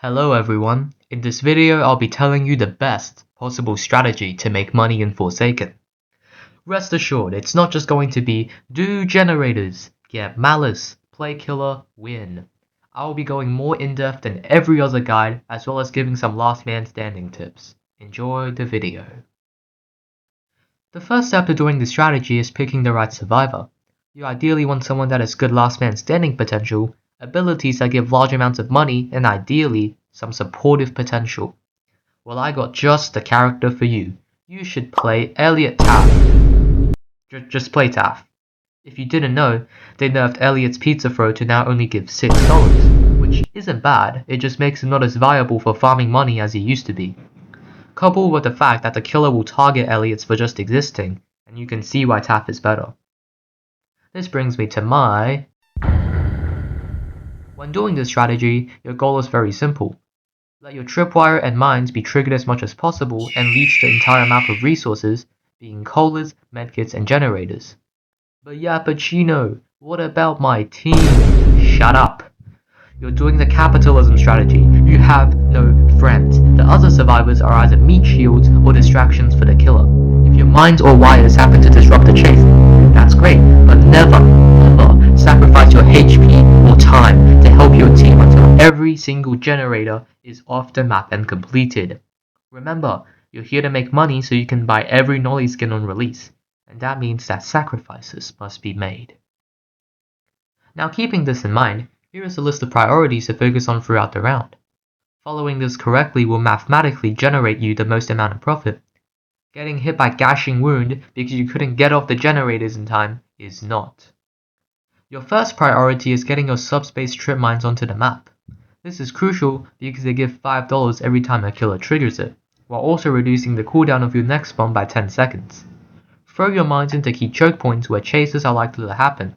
Hello everyone, in this video I'll be telling you the best possible strategy to make money in Forsaken. Rest assured, it's not just going to be do generators, get malice, play killer, win. I'll be going more in-depth than every other guide as well as giving some last man standing tips. Enjoy the video. The first step to doing this strategy is picking the right survivor. You ideally want someone that has good last man standing potential, abilities that give large amounts of money, and ideally, some supportive potential. Well, I got just the character for you. You should play Elliot Taff. Just play Taff. If you didn't know, they nerfed Elliot's pizza throw to now only give $6, which isn't bad, it just makes him not as viable for farming money as he used to be. Coupled with the fact that the killer will target Elliot's for just existing, and you can see why Taff is better. This brings me to my... When doing this strategy, your goal is very simple. Let your tripwire and mines be triggered as much as possible and leech the entire map of resources, being colas, medkits, and generators. But Yappachino, what about my team? Shut up! You're doing the capitalism strategy. You have no friends. The other survivors are either meat shields or distractions for the killer. If your mines or wires happen to disrupt the chase, that's great, but never, ever sacrifice your HP or time to help your team until every single generator is off the map and completed. Remember, you're here to make money so you can buy every Nolly skin on release, and that means that sacrifices must be made. Now keeping this in mind, here is a list of priorities to focus on throughout the round. Following this correctly will mathematically generate you the most amount of profit. Getting hit by Gashing Wound because you couldn't get off the generators in time is not. Your first priority is getting your subspace trip mines onto the map. This is crucial because they give $5 every time a killer triggers it, while also reducing the cooldown of your next bomb by 10 seconds. Throw your mines into key choke points where chases are likely to happen.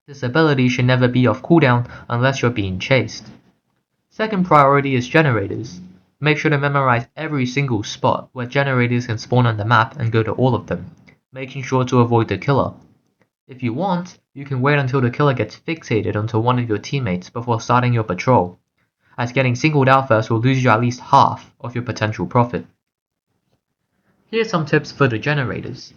This ability should never be off cooldown unless you're being chased. Second priority is generators. Make sure to memorize every single spot where generators can spawn on the map and go to all of them, making sure to avoid the killer. If you want, you can wait until the killer gets fixated onto one of your teammates before starting your patrol, as getting singled out first will lose you at least half of your potential profit. Here's some tips for the generators.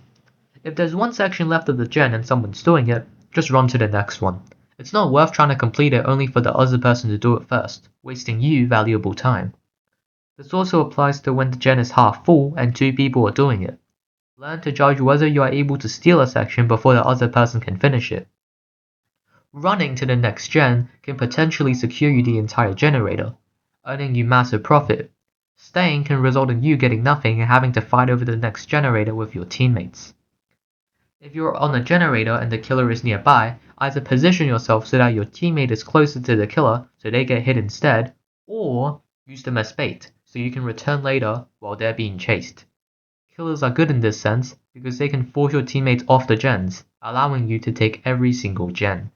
If there's one section left of the gen and someone's doing it, just run to the next one. It's not worth trying to complete it only for the other person to do it first, wasting you valuable time. This also applies to when the gen is half full and two people are doing it. Learn to judge whether you are able to steal a section before the other person can finish it. Running to the next gen can potentially secure you the entire generator, earning you massive profit. Staying can result in you getting nothing and having to fight over the next generator with your teammates. If you're on a generator and the killer is nearby, either position yourself so that your teammate is closer to the killer so they get hit instead, or use them as bait so you can return later while they're being chased. Killers are good in this sense because they can force your teammates off the gens, allowing you to take every single gen.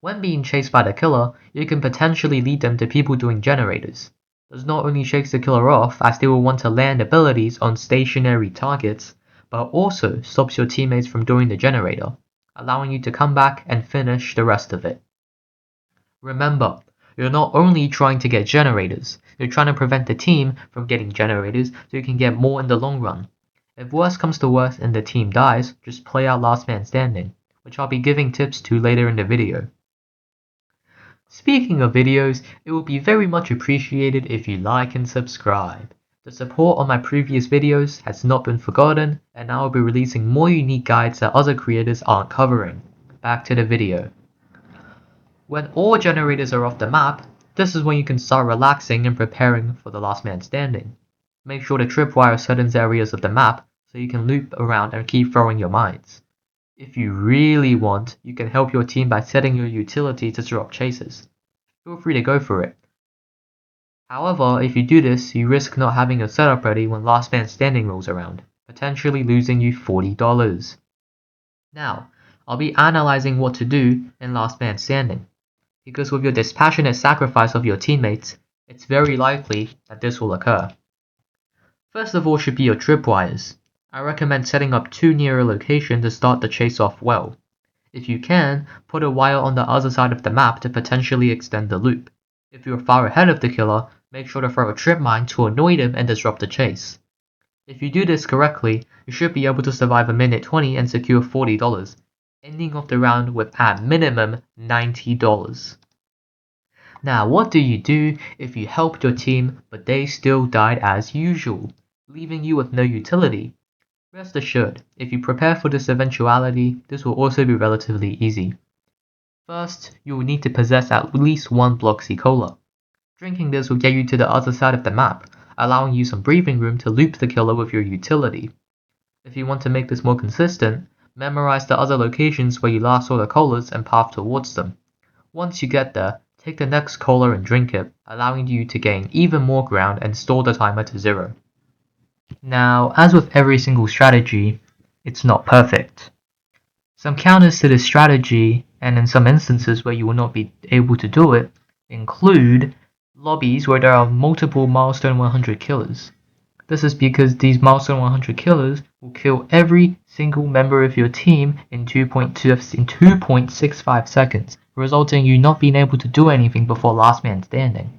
When being chased by the killer, you can potentially lead them to people doing generators. This not only shakes the killer off as they will want to land abilities on stationary targets, but also stops your teammates from doing the generator, allowing you to come back and finish the rest of it. Remember, you're not only trying to get generators, you're trying to prevent the team from getting generators so you can get more in the long run. If worse comes to worse and the team dies, just play out last man standing, which I'll be giving tips to later in the video. Speaking of videos, it would be very much appreciated if you like and subscribe. The support on my previous videos has not been forgotten, and I will be releasing more unique guides that other creators aren't covering. Back to the video. When all generators are off the map, this is when you can start relaxing and preparing for the last man standing. Make sure to tripwire certain areas of the map so you can loop around and keep throwing your mines. If you really want, you can help your team by setting your utility to drop chases. Feel free to go for it. However, if you do this, you risk not having your setup ready when last man standing rolls around, potentially losing you $40. Now, I'll be analyzing what to do in last man standing, because with your dispassionate sacrifice of your teammates, it's very likely that this will occur. First of all should be your tripwires. I recommend setting up two near a location to start the chase off well. If you can, put a wire on the other side of the map to potentially extend the loop. If you're far ahead of the killer, make sure to throw a trip mine to annoy them and disrupt the chase. If you do this correctly, you should be able to survive a minute 20 and secure $40, ending off the round with at minimum $90. Now, what do you do if you helped your team but they still died as usual, leaving you with no utility? Rest assured, if you prepare for this eventuality, this will also be relatively easy. First, you will need to possess at least one Bloxy Cola. Drinking this will get you to the other side of the map, allowing you some breathing room to loop the killer with your utility. If you want to make this more consistent, memorize the other locations where you last saw the colas and path towards them. Once you get there, take the next cola and drink it, allowing you to gain even more ground and store the timer to 0. Now, as with every single strategy, it's not perfect. Some counters to this strategy, and in some instances where you will not be able to do it, include lobbies where there are multiple milestone 100 killers. This is because these milestone 100 killers will kill every single member of your team in 2.65 seconds, resulting in you not being able to do anything before last man standing.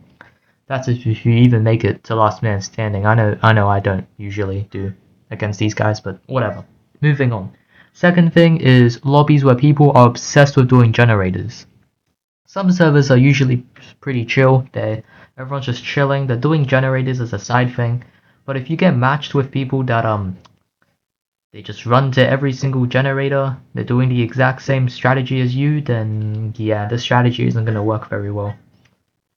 That's if you even make it to last man standing. I know I don't usually do against these guys, but whatever. Moving on. Second thing is lobbies where people are obsessed with doing generators. Some servers are usually pretty chill. Everyone's just chilling. They're doing generators as a side thing. But if you get matched with people that they just run to every single generator, they're doing the exact same strategy as you, then yeah, this strategy isn't gonna work very well.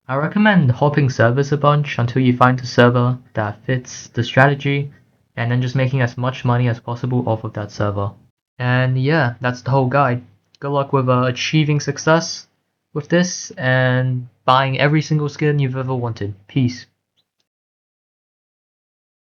I recommend hopping servers a bunch until you find a server that fits the strategy, and then just making as much money as possible off of that server. And yeah, that's the whole guide. Good luck with achieving success with this and buying every single skin you've ever wanted. Peace.